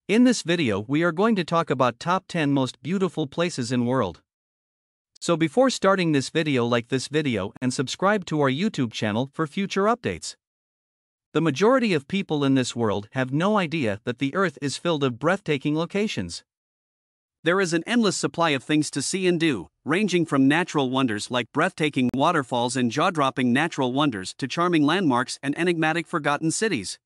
In this video we are going to talk about top 10 most beautiful places in world. So before starting this video, like this video and subscribe to our YouTube channel for future updates. The majority of people in this world have no idea that the earth is filled of breathtaking locations. There is an endless supply of things to see and do, ranging from natural wonders like breathtaking waterfalls and jaw-dropping natural wonders to charming landmarks and enigmatic forgotten cities.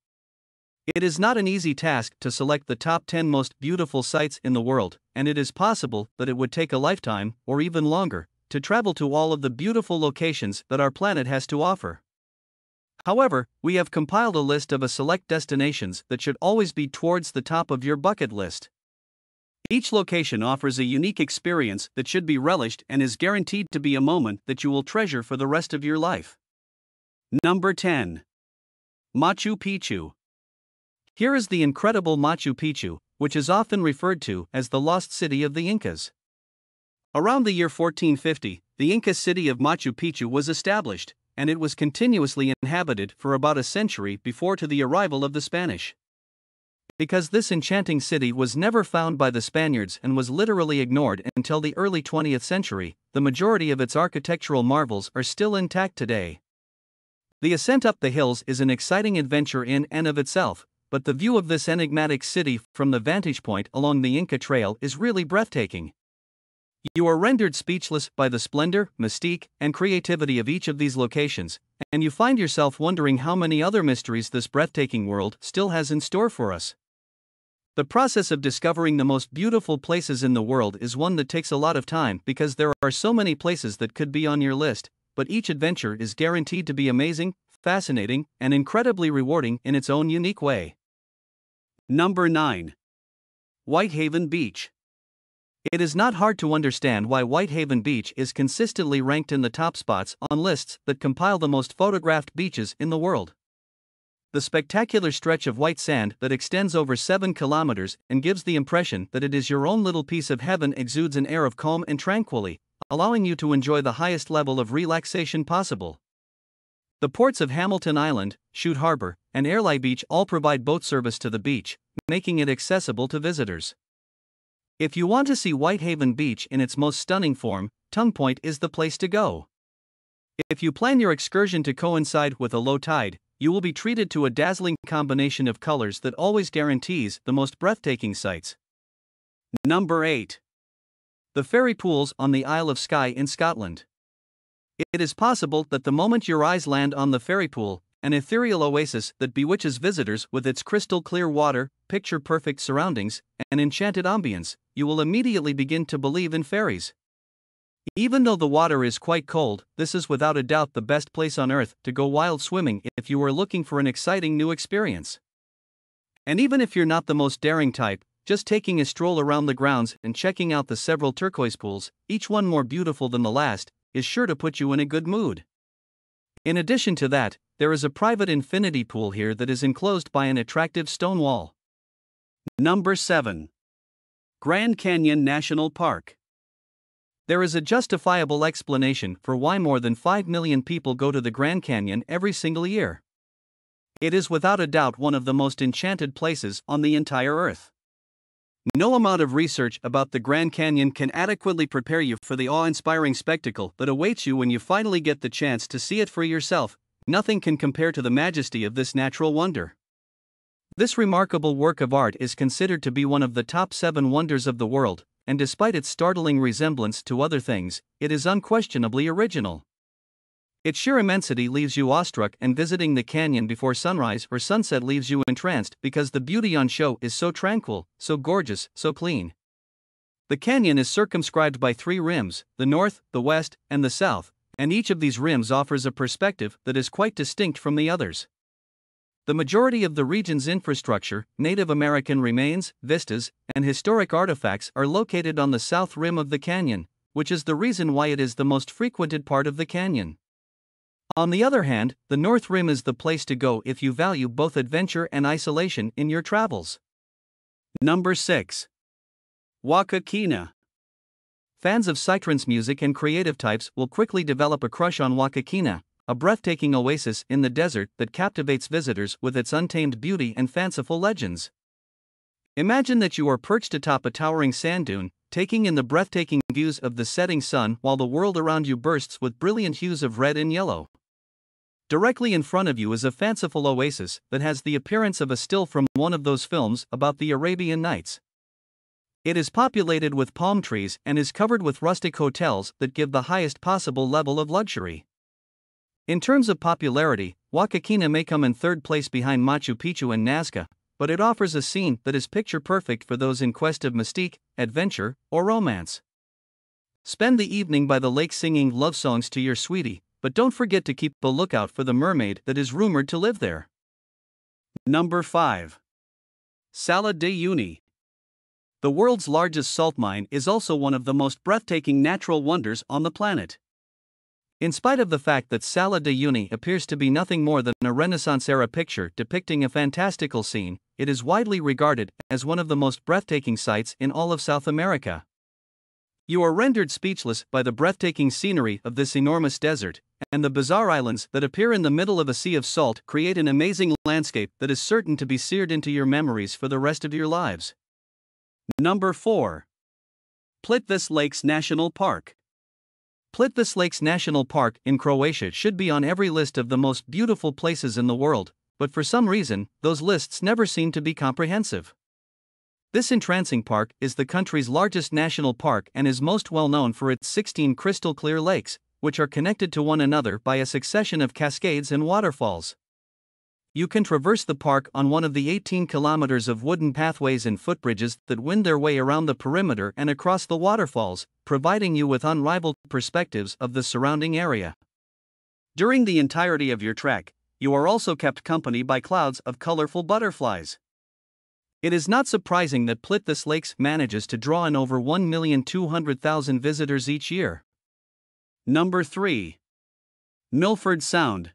It is not an easy task to select the top 10 most beautiful sights in the world, and it is possible that it would take a lifetime, or even longer, to travel to all of the beautiful locations that our planet has to offer. However, we have compiled a list of select destinations that should always be towards the top of your bucket list. Each location offers a unique experience that should be relished and is guaranteed to be a moment that you will treasure for the rest of your life. Number 10. Machu Picchu. Here is the incredible Machu Picchu, which is often referred to as the lost city of the Incas. Around the year 1450, the Inca city of Machu Picchu was established, and it was continuously inhabited for about a century before to the arrival of the Spanish. Because this enchanting city was never found by the Spaniards and was literally ignored until the early 20th century, the majority of its architectural marvels are still intact today. The ascent up the hills is an exciting adventure in and of itself, but the view of this enigmatic city from the vantage point along the Inca Trail is really breathtaking. You are rendered speechless by the splendor, mystique, and creativity of each of these locations, and you find yourself wondering how many other mysteries this breathtaking world still has in store for us. The process of discovering the most beautiful places in the world is one that takes a lot of time because there are so many places that could be on your list, but each adventure is guaranteed to be amazing, fascinating, and incredibly rewarding in its own unique way. Number 9. Whitehaven Beach. It is not hard to understand why Whitehaven Beach is consistently ranked in the top spots on lists that compile the most photographed beaches in the world. The spectacular stretch of white sand that extends over 7 kilometers and gives the impression that it is your own little piece of heaven exudes an air of calm and tranquility, allowing you to enjoy the highest level of relaxation possible. The ports of Hamilton Island, Chute Harbor, and Airlie Beach all provide boat service to the beach, making it accessible to visitors. If you want to see Whitehaven Beach in its most stunning form, Tongue Point is the place to go. If you plan your excursion to coincide with a low tide, you will be treated to a dazzling combination of colors that always guarantees the most breathtaking sights. Number 8. The Fairy Pools on the Isle of Skye in Scotland. It is possible that the moment your eyes land on the fairy pool, an ethereal oasis that bewitches visitors with its crystal clear water, picture-perfect surroundings, and enchanted ambience, you will immediately begin to believe in fairies. Even though the water is quite cold, this is without a doubt the best place on earth to go wild swimming if you are looking for an exciting new experience. And even if you're not the most daring type, just taking a stroll around the grounds and checking out the several turquoise pools, each one more beautiful than the last, is sure to put you in a good mood. In addition to that, there is a private infinity pool here that is enclosed by an attractive stone wall. Number 7. Grand Canyon National Park. There is a justifiable explanation for why more than 5 million people go to the Grand Canyon every single year. It is without a doubt one of the most enchanted places on the entire earth. No amount of research about the Grand Canyon can adequately prepare you for the awe-inspiring spectacle that awaits you when you finally get the chance to see it for yourself. Nothing can compare to the majesty of this natural wonder. This remarkable work of art is considered to be one of the top 7 wonders of the world, and despite its startling resemblance to other things, it is unquestionably original. Its sheer immensity leaves you awestruck, and visiting the canyon before sunrise or sunset leaves you entranced because the beauty on show is so tranquil, so gorgeous, so clean. The canyon is circumscribed by 3 rims, the north, the west, and the south, and each of these rims offers a perspective that is quite distinct from the others. The majority of the region's infrastructure, Native American remains, vistas, and historic artifacts are located on the south rim of the canyon, which is the reason why it is the most frequented part of the canyon. On the other hand, the North Rim is the place to go if you value both adventure and isolation in your travels. Number 6. Waikiki. Fans of psytrance music and creative types will quickly develop a crush on Waikiki, a breathtaking oasis in the desert that captivates visitors with its untamed beauty and fanciful legends. Imagine that you are perched atop a towering sand dune, taking in the breathtaking views of the setting sun while the world around you bursts with brilliant hues of red and yellow. Directly in front of you is a fanciful oasis that has the appearance of a still from one of those films about the Arabian Nights. It is populated with palm trees and is covered with rustic hotels that give the highest possible level of luxury. In terms of popularity, Waikiki may come in third place behind Machu Picchu and Nazca, but it offers a scene that is picture-perfect for those in quest of mystique, adventure, or romance. Spend the evening by the lake singing love songs to your sweetie, but don't forget to keep a lookout for the mermaid that is rumored to live there. Number 5. Sala de Uyuni. The world's largest salt mine is also one of the most breathtaking natural wonders on the planet. In spite of the fact that Sala de Uyuni appears to be nothing more than a Renaissance-era picture depicting a fantastical scene, it is widely regarded as one of the most breathtaking sights in all of South America. You are rendered speechless by the breathtaking scenery of this enormous desert, and the bizarre islands that appear in the middle of a sea of salt create an amazing landscape that is certain to be seared into your memories for the rest of your lives. Number 4. Plitvice Lakes National Park. Plitvice Lakes National Park in Croatia should be on every list of the most beautiful places in the world, but for some reason, those lists never seem to be comprehensive. This entrancing park is the country's largest national park and is most well known for its 16 crystal-clear lakes, which are connected to one another by a succession of cascades and waterfalls. You can traverse the park on one of the 18 kilometers of wooden pathways and footbridges that wind their way around the perimeter and across the waterfalls, providing you with unrivaled perspectives of the surrounding area. During the entirety of your trek, you are also kept company by clouds of colorful butterflies. It is not surprising that Plitvice Lakes manages to draw in over 1,200,000 visitors each year. Number 3. Milford Sound.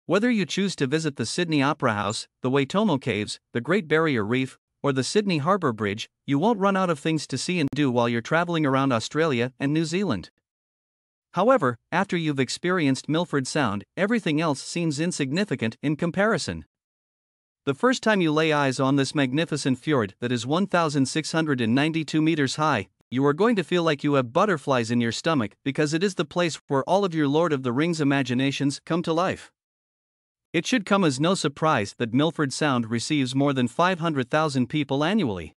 Whether you choose to visit the Sydney Opera House, the Waitomo Caves, the Great Barrier Reef, or the Sydney Harbour Bridge, you won't run out of things to see and do while you're traveling around Australia and New Zealand. However, after you've experienced Milford Sound, everything else seems insignificant in comparison. The first time you lay eyes on this magnificent fjord that is 1,692 meters high, you are going to feel like you have butterflies in your stomach because it is the place where all of your Lord of the Rings imaginations come to life. It should come as no surprise that Milford Sound receives more than 500,000 people annually.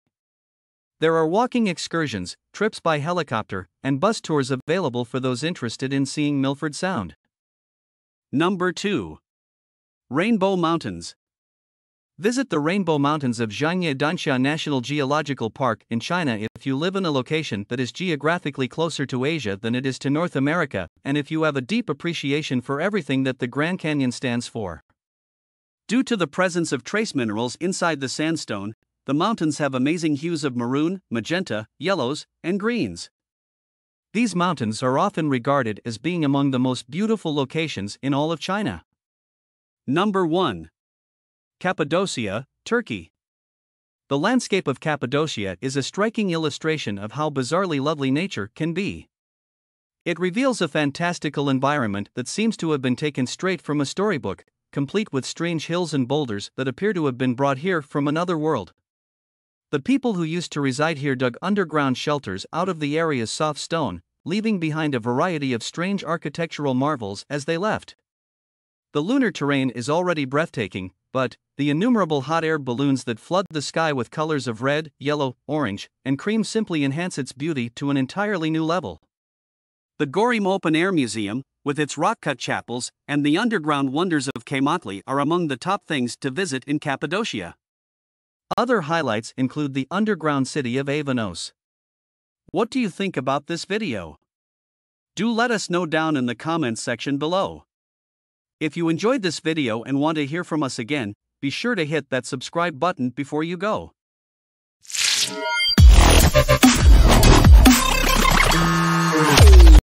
There are walking excursions, trips by helicopter, and bus tours available for those interested in seeing Milford Sound. Number 2. Rainbow Mountains. Visit the Rainbow Mountains of Zhangye National Geological Park in China if you live in a location that is geographically closer to Asia than it is to North America, and if you have a deep appreciation for everything that the Grand Canyon stands for. Due to the presence of trace minerals inside the sandstone, the mountains have amazing hues of maroon, magenta, yellows, and greens. These mountains are often regarded as being among the most beautiful locations in all of China. Number 1. Cappadocia, Turkey. The landscape of Cappadocia is a striking illustration of how bizarrely lovely nature can be. It reveals a fantastical environment that seems to have been taken straight from a storybook, complete with strange hills and boulders that appear to have been brought here from another world. The people who used to reside here dug underground shelters out of the area's soft stone, leaving behind a variety of strange architectural marvels as they left. The lunar terrain is already breathtaking, but the innumerable hot air balloons that flood the sky with colors of red, yellow, orange, and cream simply enhance its beauty to an entirely new level. The Gorim Open Air Museum, with its rock-cut chapels, and the underground wonders of Kaymakli are among the top things to visit in Cappadocia. Other highlights include the underground city of Avanos. What do you think about this video? Do let us know down in the comments section below. If you enjoyed this video and want to hear from us again, be sure to hit that subscribe button before you go.